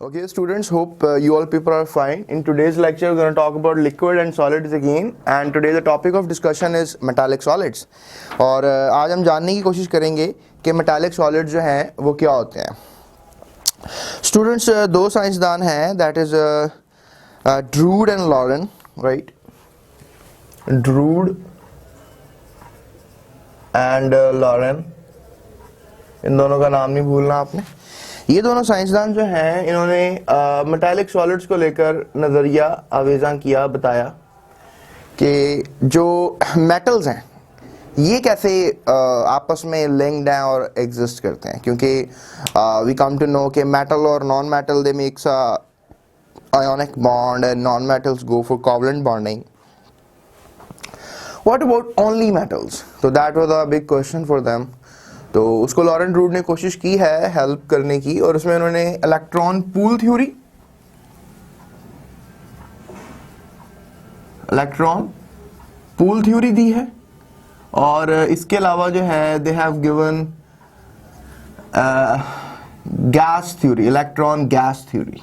Okay, students, hope you all people are fine. In today's lecture, we're going to talk about liquid and solids again. And today the topic of discussion is metallic solids. और आज हम जानने की कोशिश करेंगे कि metallic solids जो हैं वो क्या होते हैं. Students, दो साइंसदान हैं, that is Drude and Lauren, right? Drude and Lauren. इन दोनों का नाम नहीं भूलना आपने. ये दोनों साइंसदान जो हैं इन्होंने मेटालिक सॉलिड्स को लेकर नज़रिया आवेज़ा किया, बताया कि जो मेटल्स हैं ये कैसे आपस में लिंक्ड हैं और एग्जिस्ट करते हैं, क्योंकि वी कम टू नो कि मेटल और non metal they makes ionic bond and non metals go for covalent bonding. What about only metals? तो that was a big question for them. तो उसको लॉरेन ड्रूड ने कोशिश की है help करने की, और उसमें उन्होंने इलेक्ट्रॉन पूल थ्योरी, दी है, और इसके अलावा जो है they have given gas theory, electron gas theory.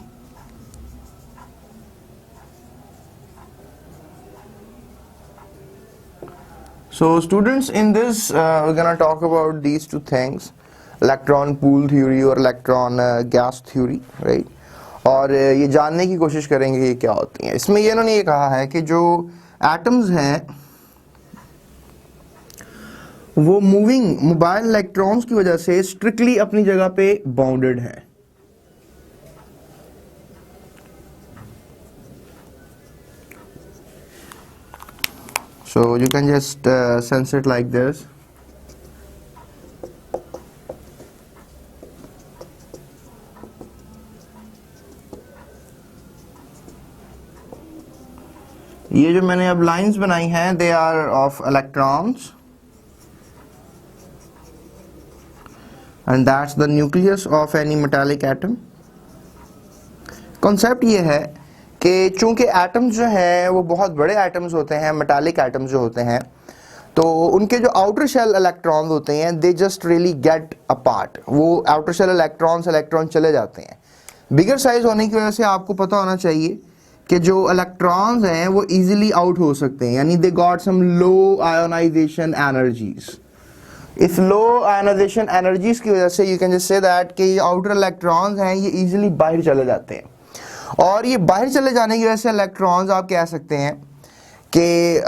So students, in this we're gonna talk about these two things, electron pool theory और electron gas theory, right? और ये जानने की कोशिश करेंगे ये क्या होती हैं. इसमें ये इन्होंने ये कहा है कि जो एटम्स हैं वो मूविंग मोबाइल इलेक्ट्रॉन्स की वजह से स्ट्रिक्टली अपनी जगह पे बाउंडेड हैं. So you can just sense it like this. ये जो मैंने अब लाइंस बनाई हैं they are of electrons and that's the nucleus of any metallic atom. Concept ये है कि चूंकि एटम्स जो हैं वो बहुत बड़े एटम्स होते हैं, मेटालिक एटम्स जो होते हैं, तो उनके जो आउटर शेल इलेक्ट्रॉन्स होते हैं दे जस्ट रियली गेट अपार्ट. वो आउटर शेल इलेक्ट्रॉन चले जाते हैं. बिगर साइज होने की वजह से आपको पता होना चाहिए कि जो इलेक्ट्रॉन्स हैं वो इजीली आउट हो सकते हैं, यानी they got some low ionisation energies. इस लो आयोनाइजेशन एनर्जीज की वजह से you can just say that कि आउटर इलेक्ट्रॉन्स हैं ये इजीली बाहर चले जाते हैं, और ये बाहर चले जाने की वजह से इलेक्ट्रॉन्स आप कह सकते हैं कि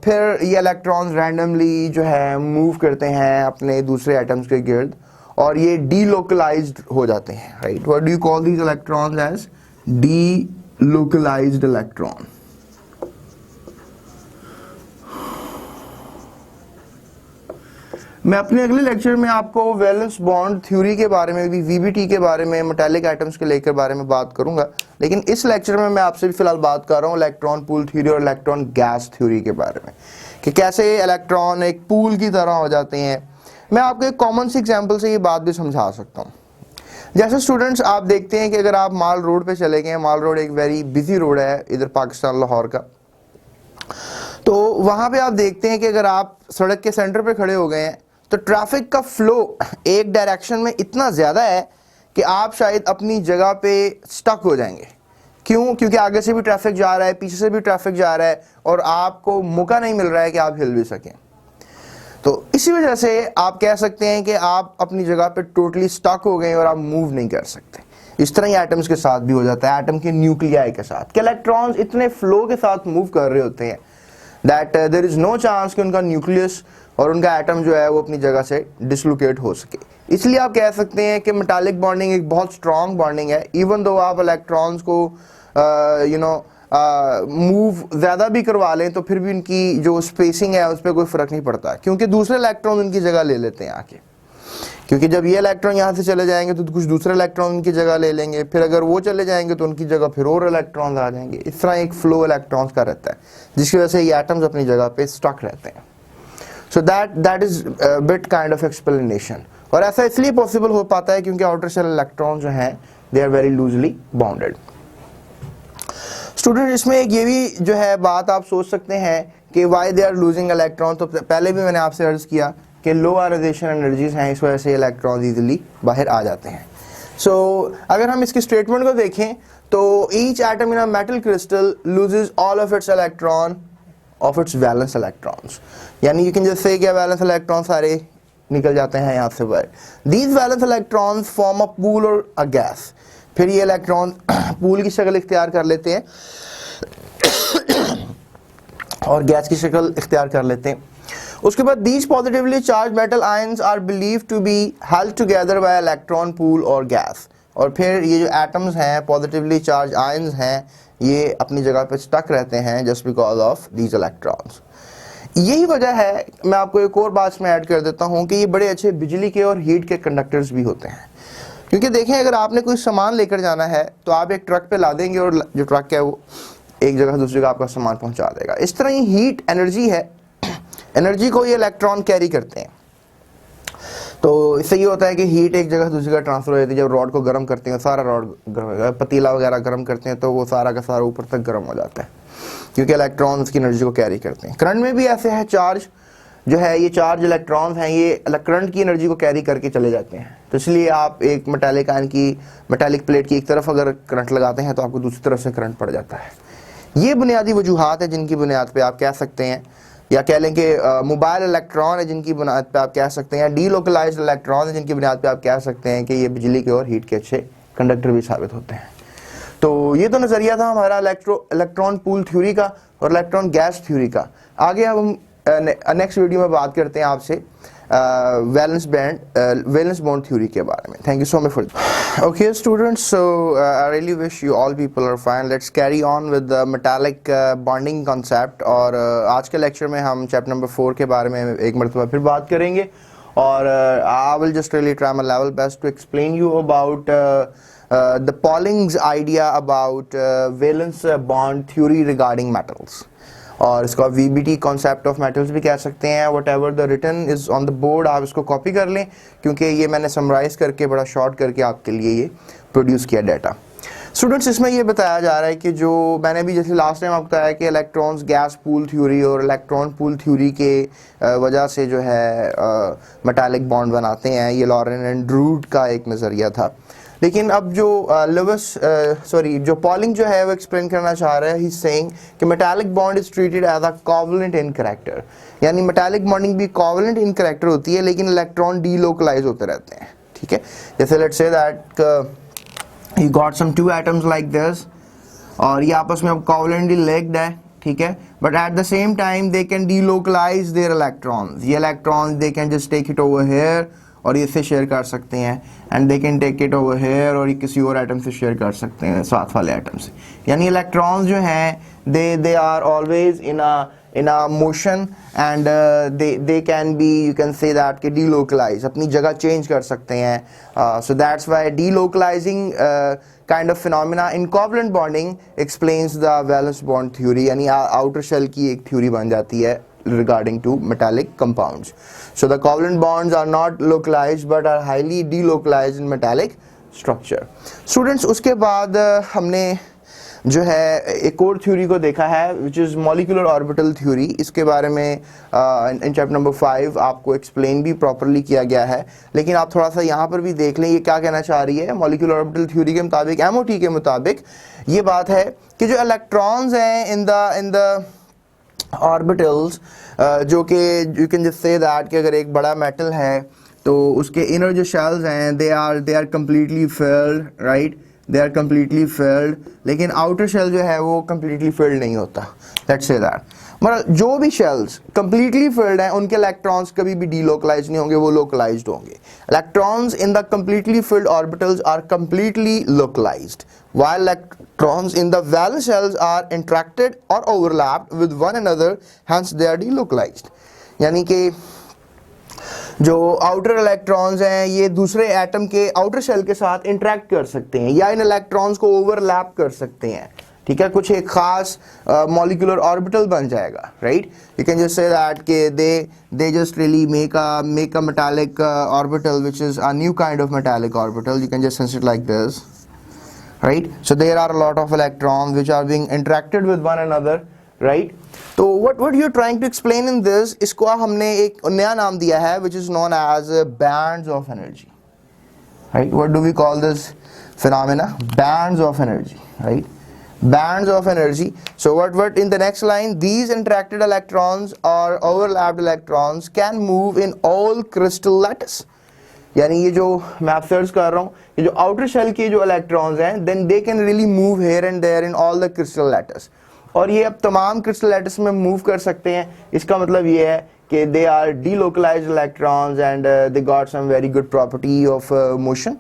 फिर ये इलेक्ट्रॉन्स रैंडमली जो है मूव करते हैं अपने दूसरे एटम्स के गिर्द, और ये डीलोकलाइज्ड हो जाते हैं, right? What do you call these electrons? As delocalised electron. मैं अपने अगले लेक्चर में आपको वैलेंस बॉन्ड थ्योरी के बारे में भी, वीबीटी के बारे में, मेटालिक एटम्स के लेकर बारे में बात करूंगा, लेकिन इस लेक्चर में मैं आपसे भी फिलहाल बात कर रहा हूँ इलेक्ट्रॉन पूल थ्योरी और इलेक्ट्रॉन गैस थ्योरी के बारे में, कि कैसे इलेक्ट्रॉन एक पूल की तरह हो जाते हैं. मैं आपको एक कॉमन सी एग्जाम्पल से ये बात भी समझा सकता हूँ. जैसे स्टूडेंट्स आप देखते हैं कि अगर आप माल रोड पे चले गए, माल रोड एक वेरी बिजी रोड है इधर पाकिस्तान लाहौर का, तो वहां पे आप देखते हैं कि अगर आप सड़क के सेंटर पे खड़े हो गए हैं तो ट्रैफिक का फ्लो एक डायरेक्शन में इतना ज़्यादा है कि आप शायद अपनी जगह पे स्टक हो जाएंगे. क्यों? क्योंकि आगे से भी ट्रैफिक जा रहा है, पीछे से भी ट्रैफिक जा रहा है, और आपको मौका नहीं मिल रहा है कि आप हिल भी सकें. तो इसी वजह से आप कह सकते हैं कि आप अपनी जगह पे टोटली स्टक हो गए और आप मूव नहीं कर सकते. इस तरह ही एटम्स के साथ भी हो जाता है, एटम के न्यूक्लियाई के साथ, कि इलेक्ट्रॉन्स इतने फ्लो के साथ मूव कर रहे होते हैं that there is no chance कि उनका न्यूक्लियस और उनका एटम जो है वो अपनी जगह से डिसलोकेट हो सके. इसलिए आप कह सकते हैं कि मेटालिक बॉन्डिंग एक बहुत स्ट्रॉन्ग बॉन्डिंग है. इवन दो आप इलेक्ट्रॉन्स को मूव ज़्यादा भी करवा लें तो फिर भी उनकी जो स्पेसिंग है उस पर कोई फ़र्क नहीं पड़ता, क्योंकि दूसरे इलेक्ट्रॉन उनकी जगह ले लेते हैं आके. क्योंकि जब ये इलेक्ट्रॉन यहाँ से चले जाएंगे तो कुछ दूसरे इलेक्ट्रॉन उनकी जगह ले लेंगे, फिर अगर वो चले जाएंगे तो उनकी जगह फिर और इलेक्ट्रॉन आ जाएंगे. इस तरह एक फ्लो इलेक्ट्रॉन्स का रहता है, जिसकी वजह से ये एटम्स अपनी जगह पे स्टक रहते हैं. So that is a bit kind of explanation. और ऐसा इसलिए पॉसिबल हो पाता है क्योंकि आउटर शेल इलेक्ट्रॉन जो हैं they are very loosely bounded. Student, इसमें एक ये भी जो है बात आप सोच सकते हैं कि why they are losing electron. तो पहले भी मैंने आपसे अर्ज किया कि लो आयोनाइजेशन एनर्जीज हैं, इस वजह से इलेक्ट्रॉन इजीली बाहर आ जाते हैं. सो अगर हम इसकी स्टेटमेंट को देखें तो each atom in a metal crystal loses all of its electron of its valence electrons, यानी यू कैन जस्ट से क्या वैलेंस इलेक्ट्रॉन सारे निकल जाते हैं यहाँ से बाहर। These valence electrons form a pool और अ गैस, फिर ये इलेक्ट्रॉन पूल की शक्ल इख्तियार कर लेते हैं और गैस की शक्ल इख्तियार कर लेते हैं। उसके बाद these positively charge metal ions are believe to be held together by electron pool और गैस, और फिर ये जो एटम्स हैं पॉजिटिवली चार्ज आयंस हैं ये अपनी जगह पे स्टक रहते हैं just because of these electrons. यही वजह है, मैं आपको एक और बात में ऐड कर देता हूँ कि ये बड़े अच्छे बिजली के और हीट के कंडक्टर्स भी होते हैं, क्योंकि देखें अगर आपने कोई सामान लेकर जाना है तो आप एक ट्रक पे ला देंगे और जो ट्रक है वो एक जगह दूसरी जगह आपका सामान पहुंचा देगा। इस तरह ही हीट एनर्जी है, एनर्जी को ये इलेक्ट्रॉन कैरी करते हैं। तो इससे ये होता है कि हीट एक जगह दूसरी जगह ट्रांसफर हो जाती है। जब रॉड को गर्म करते हैं, सारा रॉड गर्म, पतीला वगैरह गर्म करते हैं तो वो सारा का सारा ऊपर तक गर्म हो जाता है, क्योंकि इलेक्ट्रॉन्स की एनर्जी को कैरी करते हैं। करंट में भी ऐसे है, चार्ज जो है ये चार्ज इलेक्ट्रॉन्स हैं ये करंट की एनर्जी को कैरी करके चले जाते हैं। तो इसलिए आप एक मेटालिक आयन की मेटालिक प्लेट की एक तरफ अगर करंट लगाते हैं तो आपको दूसरी तरफ से करंट पड़ जाता है। ये बुनियादी वजूहात है जिनकी बुनियाद पे आप कह सकते हैं, या कह लें कि मोबाइल इलेक्ट्रॉन है जिनकी बुनियाद पे आप कह सकते हैं, डीलोकलाइज्ड इलेक्ट्रॉन है जिनकी बुनियाद पे आप कह सकते हैं कि ये बिजली के और हीट के अच्छे कंडक्टर भी साबित होते हैं। तो ये तो नज़रिया था हमारा इलेक्ट्रॉन पूल थ्योरी का और इलेक्ट्रॉन गैस थ्योरी का। आगे अब हम नेक्स्ट वीडियो में बात करते हैं आपसे वैलेंस बॉन्ड थ्योरी के बारे में। Thank you so much for okay students, so I really wish you all people are fine. Let's carry on with the metallic bonding concept. और आज के लेक्चर में हम चैप्टर नंबर 4 के बारे में एक मरतबा फिर बात करेंगे, और I will just really try my level best to explain you about the Pauling's idea about valence bond theory regarding metals, और इसको आप VBT concept of metals भी कह सकते हैं। whatever the written is on the board आप इसको copy कर लें, क्योंकि ये मैंने समराइज करके बड़ा शॉर्ट करके आपके लिए ये प्रोड्यूस किया डाटा। स्टूडेंट्स, इसमें ये बताया जा रहा है कि जो मैंने भी जैसे लास्ट टाइम आपको बताया कि इलेक्ट्रॉन्स गैस पूल थ्योरी और इलेक्ट्रॉन पूल थ्योरी के वजह से जो है मेटालिक बॉन्ड बनाते हैं, ये लॉरेन एंड ड्रूड का एक नज़रिया था। लेकिन अब जो जो पॉलिंग जो है वो एक्सप्लेन करना चाह रहा है, ही सेइंग कि metallic bond is treated as a covalent in character, यानी मेटालिक बॉन्डिंग भी कोवलेंट इन कैरेक्टर होती है लेकिन इलेक्ट्रॉन डीलोकलाइज होते रहते हैं। ठीक है, जैसे let's say that you got some two atoms like this, और ये आपस में अब कोवलेंटली लिंक्ड है, ठीक है, but at the same time they can delocalise their electrons. ये electrons they can just take it over here और इससे शेयर कर सकते हैं, and they can take it over here और ये किसी और एटम से शेयर कर सकते हैं, साथ वाले एटम से। यानी इलेक्ट्रॉन्स जो हैं they are always in a motion and they can be, you can say that के डीलोकलाइज, अपनी जगह चेंज कर सकते हैं। So that's why delocalising kind of phenomena in covalent bonding explains the valence bond theory, यानी outer shell की एक theory बन जाती है regarding to metallic compounds. So the covalent bonds are not localized but are highly delocalized in metallic structure. Students, उसके बाद हमने जो है एक और थ्योरी को देखा है which is molecular orbital theory. इसके बारे में इन चैप्टर नंबर 5 आपको एक्सप्लेन भी प्रॉपरली किया गया है, लेकिन आप थोड़ा सा यहाँ पर भी देख लें ये क्या कहना चाह रही है। मॉलिक्यूलर ऑर्बिटल थ्योरी के मुताबिक, MOT के मुताबिक ये बात है कि जो इलेक्ट्रॉन्स हैं इन द ऑर्बिटल्स, जो कि you can just say that कि अगर एक बड़ा मेटल है तो उसके इनर जो शेल्स हैं they are completely filled, right, they are completely filled, लेकिन आउटर शेल जो है वो कम्प्लीटली फिल्ड नहीं होता। लेट्स से दैट मतलब जो भी शेल्स कम्प्लीटली फिल्ड हैं उनके इलेक्ट्रॉन्स कभी भी डीलोकलाइज नहीं होंगे, वो लोकलाइज्ड होंगे। Electrons in the completely filled orbitals are completely localised, while electrons in the valence shells are interacted or overlapped with one another, hence they are delocalized। यानी कि जो आउटर इलेक्ट्रॉन्स हैं ये दूसरे एटम के आउटर शेल के साथ interact कर सकते हैं या इन इलेक्ट्रॉन्स को ओवरलैप कर सकते हैं, ठीक है, कुछ एक खास मॉलिक्यूलर ऑर्बिटल बन जाएगा, right. You can just say that के they just really make a metallic orbital which is a new kind of metallic orbital. You can just sense it like this, right? So there are a lot of electrons which are being interacted with one another, right? So what you're trying to explain in this, इसको हमने एक नया नाम दिया है which is known as bands of energy, right? What do we call this phenomena? Bands of energy, right? Bands of energy. So what in the next line, these interacted electrons or overlapped electrons can move in all crystal lattice. यानी ये जो मैं आप search कर रहा हूँ, ये जो आउटर शेल के जो इलेक्ट्रॉन्स हैं, then they can really move here and there in all the crystal lattice, और ये अब तमाम क्रिस्टल लैटिस में मूव कर सकते हैं. इसका मतलब ये है कि they are delocalised electrons and they got some very good property of motion,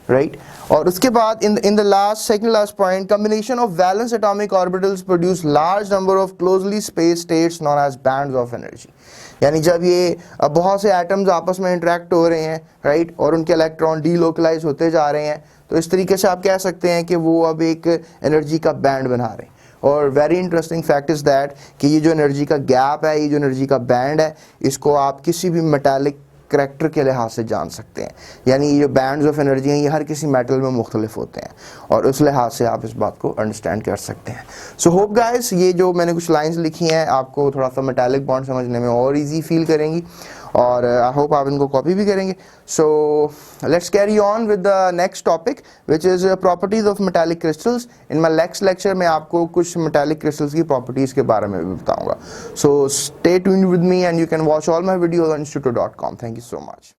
right. और उसके बाद in the last second last point, combination of valence atomic orbitals produce large number of closely spaced states known as bands of energy. यानी जब ये बहुत से atoms आपस में इंटरेक्ट हो रहे हैं, राइट, और उनके इलेक्ट्रॉन डीलोकलाइज होते जा रहे हैं, तो इस तरीके से आप कह सकते हैं कि वो अब एक एनर्जी का बैंड बना रहे हैं. और very interesting fact is that कि ये जो एनर्जी का गैप है, ये जो एनर्जी का बैंड है, इसको आप किसी भी मेटालिक करैक्टर के लिहाज से जान सकते हैं. यानी ये जो बैंड्स ऑफ एनर्जी हैं, ये हर किसी मेटल में मुख्तलिफ होते हैं, और उस लिहाज से आप इस बात को अंडरस्टैंड कर सकते हैं. सो होप गाइस, ये जो मैंने कुछ लाइंस लिखी हैं आपको थोड़ा सा मेटालिक बॉन्ड समझने में और इजी फील करेंगी, और आई होप आप इनको कॉपी भी करेंगे. So let's carry on with the next topic which is properties of metallic crystals. In my next lecture में आपको कुछ मेटालिक क्रिस्टल्स की प्रॉपर्टीज़ के बारे में भी बताऊंगा. So stay tuned with me and you can watch all my videos on instituto.com. Thank you so much.